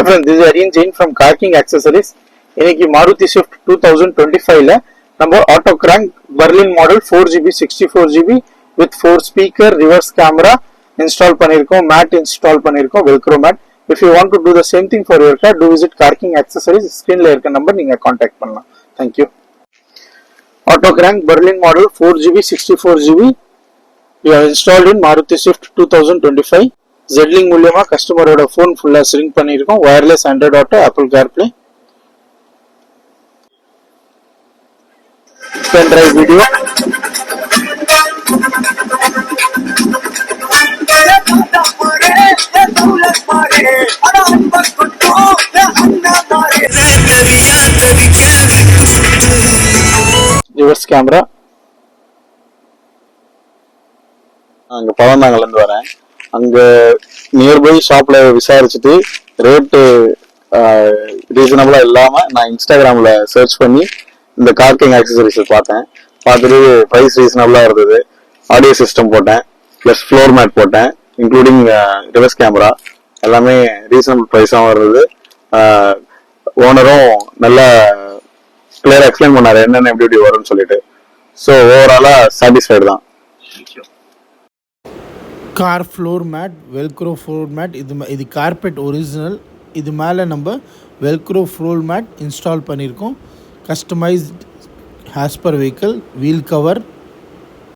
friends, this is Aryan Jain from Carking Accessories. இன்னைக்கு Maruti Swift 2025ல நம்ம auto crank Berlin model 4GB 64GB with 4 speaker reverse camera install பண்ணிருக்கோம், mat install பண்ணிருக்கோம், Velcro mat. If you want to do the same thing for your car, do visit Carking Accessories. Screenல இருக்க number நீங்க contact பண்ணலாம். Thank you. Auto crank Berlin model 4GB 64GB we have installed in Maruti Swift 2025. Z-Link மூலமா கஸ்டமரோட phone ஃபுல்லா sink பண்ணிருக்கோம். Wireless Android Auto, Apple CarPlay, pen drive video, reverse camera. அங்க பழந்தாங்கல இருந்து வரேன். அங்க நியர்பை ஷாப்ல விசாரிச்சுட்டு ரேட்டு ரீசனபிளா இல்லாம நான் இன்ஸ்டாகிராம்ல சர்ச் பண்ணி இந்த கார்க்கிங் ஆக்சசரிஸ் பார்த்தேன். பார்த்துட்டு ப்ரைஸ் ரீசனபிளா இருந்தது. ஆடியோ சிஸ்டம் போட்டேன், பிளஸ் ஃப்ளோர் மேட் போட்டேன், இன்க்ளூடிங் ரிவர்ஸ் கேமரா. எல்லாமே ரீசனபிள் ப்ரைஸாகவும் இருந்தது. ஓனரும் நல்லா கிளியரா எக்ஸ்பிளைன் பண்ணாரு என்னென்ன எப்படி வரும்னு சொல்லிட்டு. ஸோ ஓவராலா சாட்டிஸ்ஃபைடு தான். Car floor mat, velcro floor mat. இது கார்பெட் ஒரிஜினல். இது மேலே நம்ம வெல்க்ரோ ஃப்ளோர் மேட் இன்ஸ்டால் பண்ணியிருக்கோம். Customized as per vehicle, wheel cover,